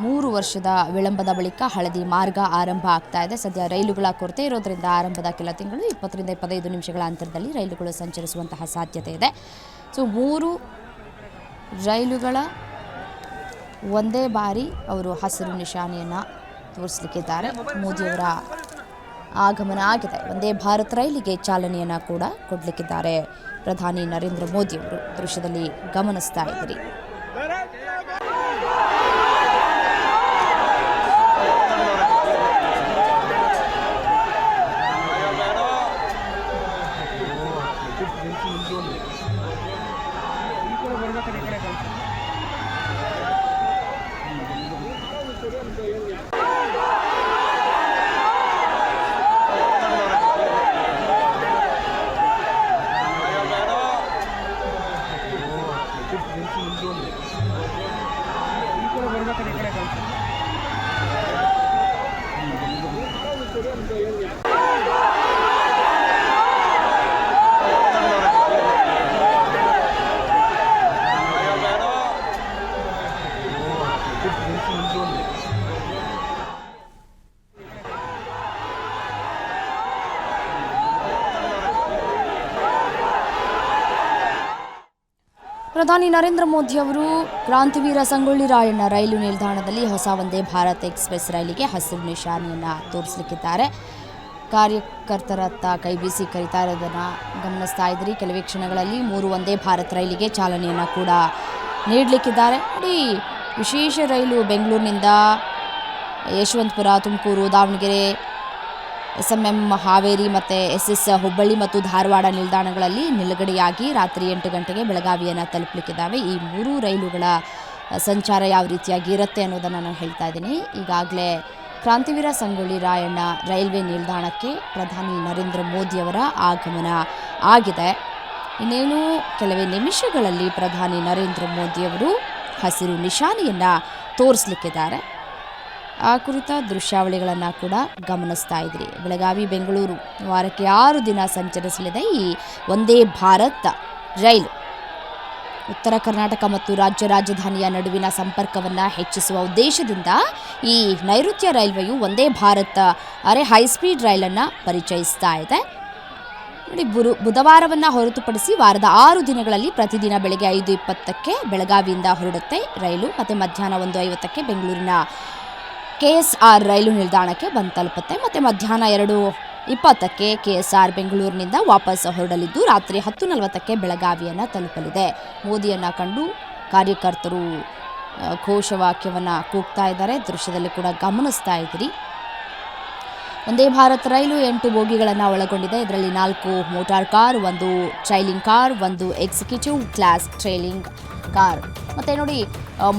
3 ವರ್ಷದ ವಿಳಂಬದ ಬಳಿಕ ಹಳದಿ ಮಾರ್ಗ ಆರಂಭ ಆಗ್ತಾ ಇದೆ. ಸದ್ಯ ರೈಲುಗಳ ಕೊರತೆ ಇರೋದ್ರಿಂದ ಆರಂಭದ ಕೆಲ ತಿಂಗಳು 20 ರಿಂದ 25 ನಿಮಿಷಗಳ ಅಂತರದಲ್ಲಿ ರೈಲುಗಳು ಸಂಚರಿಸುವಂತಹ ಸಾಧ್ಯತೆ ಇದೆ. ಸೊ 3 ರೈಲುಗಳ ಒಂದೇ ಬಾರಿ ಅವರು ಹಸಿರು ನಿಶಾನೆಯನ್ನು ತೋರಿಸಲಿಕ್ಕಿದ್ದಾರೆ. ಮೋದಿಯವರ ಆಗಮನ ಆಗಿದೆ. ವಂದೇ ಭಾರತ್ ರೈಲಿಗೆ ಚಾಲನೆಯನ್ನು ಕೂಡ ಕೊಡಲಿಕ್ಕಿದ್ದಾರೆ ಪ್ರಧಾನಿ ನರೇಂದ್ರ ಮೋದಿಯವರು. ದೃಶ್ಯದಲ್ಲಿ ಗಮನಿಸ್ತಾ ಇದ್ದೀರಿ. ಪ್ರಧಾನಿ ನರೇಂದ್ರ ಮೋದಿ ಅವರು ಕ್ರಾಂತಿವೀರ ಸಂಗೊಳ್ಳಿ ರಾಯಣ್ಣ ರೈಲು ನಿಲ್ದಾಣದಲ್ಲಿ ಹೊಸ ವಂದೇ ಭಾರತ್ ಎಕ್ಸ್‌ಪ್ರೆಸ್ ರೈಲಿಗೆ ಹಸಿರು ನಿಶಾನೆಯನ್ನು ತೋರಿಸಲಿಕ್ಕಿದ್ದಾರೆ. ಕಾರ್ಯಕರ್ತರತ್ತ ಕೈ ಬೀಸಿ ಕರೀತಾ ಇರೋದನ್ನು ಗಮನಿಸ್ತಾ ಇದ್ದೀರಿ. ಕೆಲವೇ ಕ್ಷಣಗಳಲ್ಲಿ 3 ವಂದೇ ಭಾರತ್ ರೈಲಿಗೆ ಚಾಲನೆಯನ್ನು ಕೂಡ ನೀಡಲಿಕ್ಕಿದ್ದಾರೆ. ನೋಡಿ, ವಿಶೇಷ ರೈಲು ಬೆಂಗಳೂರಿನಿಂದ ಯಶವಂತಪುರ, ತುಮಕೂರು, ದಾವಣಗೆರೆ, SMM ಹಾವೇರಿ ಮತ್ತು SS ಹುಬ್ಬಳ್ಳಿ ಮತ್ತು ಧಾರವಾಡ ನಿಲ್ದಾಣಗಳಲ್ಲಿ ನಿಲುಗಡೆಯಾಗಿ ರಾತ್ರಿ 8 ಗಂಟೆಗೆ ಬೆಳಗಾವಿಯನ್ನು ತಲುಪಲಿಕ್ಕಿದ್ದಾವೆ. ಈ 3 ರೈಲುಗಳ ಸಂಚಾರ ಯಾವ ರೀತಿಯಾಗಿ ಇರುತ್ತೆ ಅನ್ನೋದನ್ನು ನಾನು ಹೇಳ್ತಾ ಇದ್ದೀನಿ. ಈಗಾಗಲೇ ಕ್ರಾಂತಿವೀರ ಸಂಗೊಳ್ಳಿ ರಾಯಣ್ಣ ರೈಲ್ವೆ ನಿಲ್ದಾಣಕ್ಕೆ ಪ್ರಧಾನಿ ನರೇಂದ್ರ ಮೋದಿಯವರ ಆಗಮನ ಆಗಿದೆ. ಇನ್ನೇನು ಕೆಲವೇ ನಿಮಿಷಗಳಲ್ಲಿ ಪ್ರಧಾನಿ ನರೇಂದ್ರ ಮೋದಿಯವರು ಹಸಿರು ನಿಶಾನೆಯನ್ನು ತೋರಿಸಲಿಕ್ಕಿದ್ದಾರೆ. ಆ ಕುರಿತ ದೃಶ್ಯಾವಳಿಗಳನ್ನು ಕೂಡ ಗಮನಿಸ್ತಾ ಇದ್ದೀರಿ. ಬೆಳಗಾವಿ ಬೆಂಗಳೂರು ವಾರಕ್ಕೆ 6 ದಿನ ಸಂಚರಿಸಲಿದೆ ಈ ವಂದೇ ಭಾರತ್ ರೈಲು. ಉತ್ತರ ಕರ್ನಾಟಕ ಮತ್ತು ರಾಜ್ಯ ರಾಜಧಾನಿಯ ನಡುವಿನ ಸಂಪರ್ಕವನ್ನು ಹೆಚ್ಚಿಸುವ ಉದ್ದೇಶದಿಂದ ಈ ನೈಋತ್ಯ ರೈಲ್ವೆಯು ವಂದೇ ಭಾರತ್ ಹೈಸ್ಪೀಡ್ ರೈಲನ್ನು ಪರಿಚಯಿಸ್ತಾ ಇದೆ. ನೋಡಿ, ಬುಧವಾರವನ್ನು ಹೊರತುಪಡಿಸಿ ವಾರದ 6 ದಿನಗಳಲ್ಲಿ ಪ್ರತಿದಿನ ಬೆಳಗ್ಗೆ 5:20ಕ್ಕೆ ಬೆಳಗಾವಿಯಿಂದ ಹೊರಡುತ್ತೆ ರೈಲು ಮತ್ತು ಮಧ್ಯಾಹ್ನ 1:50ಕ್ಕೆ ಬೆಂಗಳೂರಿನ KSR ರೈಲು ನಿಲ್ದಾಣಕ್ಕೆ ಬಂದು ತಲುಪುತ್ತೆ. ಮತ್ತು ಮಧ್ಯಾಹ್ನ 2:20ಕ್ಕೆ KSR ಬೆಂಗಳೂರಿನಿಂದ ವಾಪಸ್ ಹೊರಡಲಿದ್ದು ರಾತ್ರಿ 10:40ಕ್ಕೆ ಬೆಳಗಾವಿಯನ್ನು ತಲುಪಲಿದೆ. ಮೋದಿಯನ್ನು ಕಂಡು ಕಾರ್ಯಕರ್ತರು ಘೋಷವಾಕ್ಯವನ್ನು ಕೂಗ್ತಾ ಇದ್ದಾರೆ. ದೃಶ್ಯದಲ್ಲಿ ಕೂಡ ಗಮನಿಸ್ತಾ ಇದ್ದೀರಿ. ವಂದೇ ಭಾರತ್ ರೈಲು 8 ಬೋಗಿಗಳನ್ನು ಒಳಗೊಂಡಿದೆ. ಇದರಲ್ಲಿ 4 motor car, 1 trailing car, 1 executive class trailing car. ಮತ್ತು ನೋಡಿ,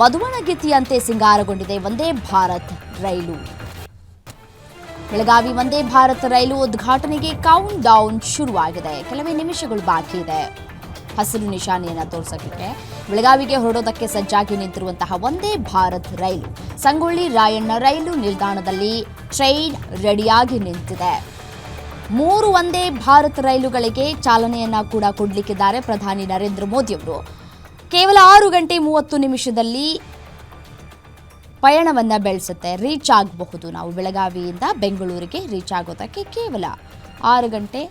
ಮಧುವಣಗಿತ್ತಿಯಂತೆ ಸಿಂಗಾರಗೊಂಡಿದೆ ವಂದೇ ಭಾರತ್ ರೈಲು. ಬೆಳಗಾವಿ ವಂದೇ ಭಾರತ್ ರೈಲು ಉದ್ಘಾಟನೆಗೆ ಕೌಂಟ್ ಡೌನ್ ಶುರುವಾಗಿದೆ. ಕೆಲವೇ ನಿಮಿಷಗಳು ಬಾಕಿ ಇದೆ ಹಸಿರು ನಿಶಾನೆಯನ್ನು ತೋರಿಸೋಕ್ಕೆ. ಬೆಳಗಾವಿಗೆ ಹೊರಡೋದಕ್ಕೆ ಸಜ್ಜಾಗಿ ನಿಂತಿರುವಂತಹ ವಂದೇ ಭಾರತ್ ರೈಲು ಸಂಗೊಳ್ಳಿ ರಾಯಣ್ಣ ರೈಲು ನಿಲ್ದಾಣದಲ್ಲಿ ಟ್ರೈನ್ ರೆಡಿಯಾಗಿ ನಿಂತಿದೆ. 3 ವಂದೇ ಭಾರತ್ ರೈಲುಗಳಿಗೆ ಚಾಲನೆಯನ್ನು ಕೂಡ ಕೊಡಲಿಕ್ಕಿದ್ದಾರೆ ಪ್ರಧಾನಿ ನರೇಂದ್ರ ಮೋದಿಯವರು. ಕೇವಲ 6 ಗಂಟೆ 30 ನಿಮಿಷದಲ್ಲಿ ಪಯಣವನ್ನು ಬೆಳೆಸುತ್ತೆ. ರೀಚ್ ಆಗಬಹುದು. ನಾವು ಬೆಳಗಾವಿಯಿಂದ ಬೆಂಗಳೂರಿಗೆ ರೀಚ್ ಆಗೋದಕ್ಕೆ ಕೇವಲ 6 ಗಂಟೆ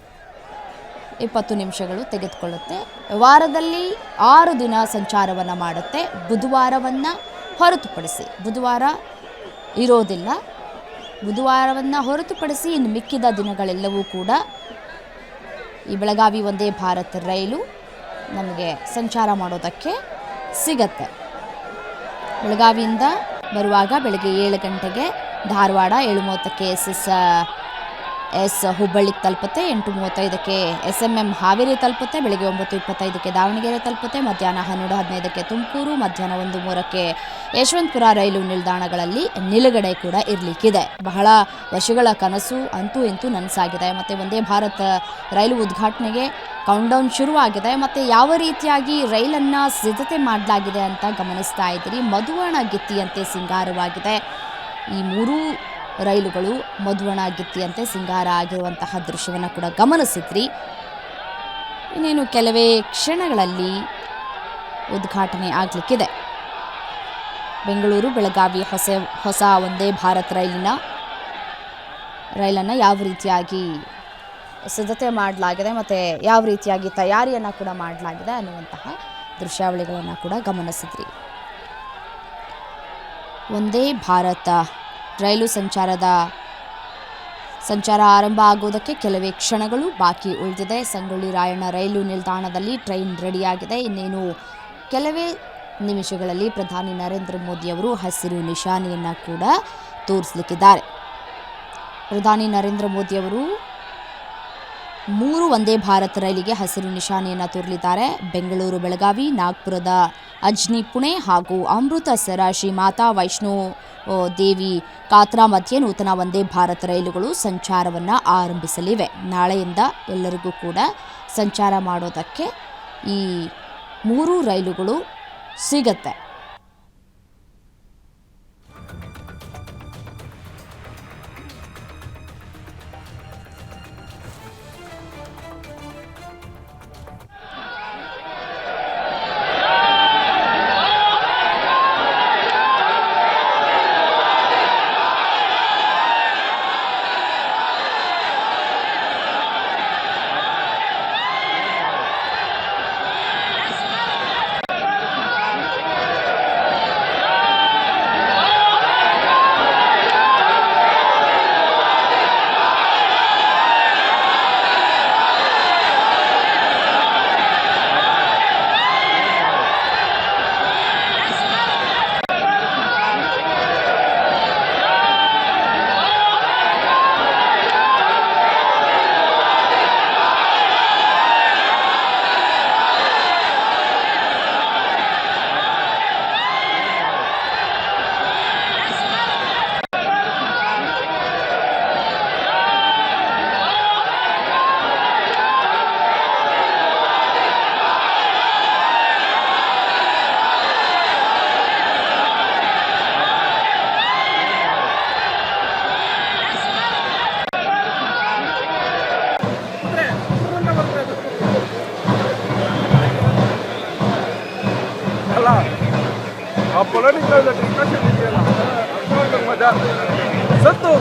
20 ನಿಮಿಷಗಳು ತೆಗೆದುಕೊಳ್ಳುತ್ತೆ. ವಾರದಲ್ಲಿ 6 ದಿನ ಸಂಚಾರವನ್ನು ಮಾಡುತ್ತೆ. ಬುಧವಾರವನ್ನು ಹೊರತುಪಡಿಸಿ, ಬುಧವಾರ ಇರೋದಿಲ್ಲ. ಬುಧವಾರವನ್ನು ಹೊರತುಪಡಿಸಿ ಇನ್ನು ಮಿಕ್ಕಿದ ದಿನಗಳೆಲ್ಲವೂ ಕೂಡ ಈ ಬೆಳಗಾವಿ ವಂದೇ ಭಾರತ್ ರೈಲು ನಮಗೆ ಸಂಚಾರ ಮಾಡೋದಕ್ಕೆ ಸಿಗತ್ತೆ. ಬೆಳಗಾವಿಯಿಂದ ಬರುವಾಗ ಬೆಳಗ್ಗೆ 7 ಗಂಟೆಗೆ ಧಾರವಾಡ, 7:30ಕ್ಕೆ SS ಹುಬ್ಬಳ್ಳಿಗೆ ತಲುಪುತ್ತೆ, 8:35ಕ್ಕೆ SMM ಹಾವೇರಿ ತಲುಪುತ್ತೆ, ಬೆಳಗ್ಗೆ 9:25ಕ್ಕೆ ದಾವಣಗೆರೆ ತಲುಪುತ್ತೆ, ಮಧ್ಯಾಹ್ನ 12:15ಕ್ಕೆ ತುಮಕೂರು, ಮಧ್ಯಾಹ್ನ 1:03ಕ್ಕೆ ಯಶವಂತಪುರ ರೈಲು ನಿಲ್ದಾಣಗಳಲ್ಲಿ ನಿಲುಗಡೆ ಕೂಡ ಇರಲಿಕ್ಕಿದೆ. ಬಹಳ ವರ್ಷಗಳ ಕನಸು ಅಂತೂ ಇಂತೂ ನನಸಾಗಿದೆ. ಮತ್ತು ವಂದೇ ಭಾರತ್ ರೈಲು ಉದ್ಘಾಟನೆಗೆ ಕೌಂಟ್ಡೌನ್ ಶುರುವಾಗಿದೆ. ಮತ್ತು ಯಾವ ರೀತಿಯಾಗಿ ರೈಲನ್ನು ಸಿದ್ಧತೆ ಮಾಡಲಾಗಿದೆ ಅಂತ ಗಮನಿಸ್ತಾ ಇದ್ದೀರಿ. ಮಧುವಣಗಿತ್ತಿಯಂತೆ ಸಿಂಗಾರವಾಗಿದೆ. ಈ 3 ರೈಲುಗಳು ಮಧುವಣಗಿತ್ತಿಯಂತೆ ಸಿಂಗಾರ ಆಗಿರುವಂತಹ ದೃಶ್ಯವನ್ನು ಕೂಡ ಗಮನಿಸಿದ್ರಿ. ಇನ್ನೇನು ಕೆಲವೇ ಕ್ಷಣಗಳಲ್ಲಿ ಉದ್ಘಾಟನೆ ಆಗಲಿಕ್ಕಿದೆ. ಬೆಂಗಳೂರು ಬೆಳಗಾವಿ ಹೊಸ ವಂದೇ ಭಾರತ್ ರೈಲನ್ನು ಯಾವ ರೀತಿಯಾಗಿ ಸಿದ್ಧತೆ ಮಾಡಲಾಗಿದೆ ಮತ್ತು ಯಾವ ರೀತಿಯಾಗಿ ತಯಾರಿಯನ್ನು ಕೂಡ ಮಾಡಲಾಗಿದೆ ಅನ್ನುವಂತಹ ದೃಶ್ಯಾವಳಿಗಳನ್ನು ಕೂಡ ಗಮನಿಸಿದ್ರಿ. ವಂದೇ ಭಾರತ ರೈಲು ಸಂಚಾರ ಆರಂಭ ಆಗುವುದಕ್ಕೆ ಕೆಲವೇ ಕ್ಷಣಗಳು ಬಾಕಿ ಉಳಿದಿದೆ. ಸಂಗೊಳ್ಳಿ ರಾಯಣ್ಣ ರೈಲು ನಿಲ್ದಾಣದಲ್ಲಿ ಟ್ರೈನ್ ರೆಡಿಯಾಗಿದೆ. ಇನ್ನೇನು ಕೆಲವೇ ನಿಮಿಷಗಳಲ್ಲಿ ಪ್ರಧಾನಿ ನರೇಂದ್ರ ಮೋದಿಯವರು ಹಸಿರು ನಿಶಾನೆಯನ್ನು ಕೂಡ ತೋರಿಸಲಿಕ್ಕಿದ್ದಾರೆ. ಪ್ರಧಾನಿ ನರೇಂದ್ರ ಮೋದಿಯವರು 3 ವಂದೇ ಭಾರತ್ ರೈಲಿಗೆ ಹಸಿರು ನಿಶಾನೆಯನ್ನು ತೋರಲಿದ್ದಾರೆ. ಬೆಂಗಳೂರು ಬೆಳಗಾವಿ, ನಾಗ್ಪುರದ ಅಜ್ನಿ ಪುಣೆ ಹಾಗೂ ಅಮೃತಸರ ಶ್ರೀ ಮಾತಾ ವೈಷ್ಣೋ ದೇವಿ ಕಾತ್ರಾ ಮಧ್ಯೆ ನೂತನ ವಂದೇ ಭಾರತ್ ರೈಲುಗಳು ಸಂಚಾರವನ್ನು ಆರಂಭಿಸಲಿವೆ. ನಾಳೆಯಿಂದ ಎಲ್ಲರಿಗೂ ಕೂಡ ಸಂಚಾರ ಮಾಡೋದಕ್ಕೆ ಈ 3 ರೈಲುಗಳು ಸಿಗತ್ತೆ. ಪೊಲಿಟಿಕಲ್ ಡಿಸ್ಕಷನ್ ಇದೆಯಲ್ಲ ಮಜಾ ಸತ್ತು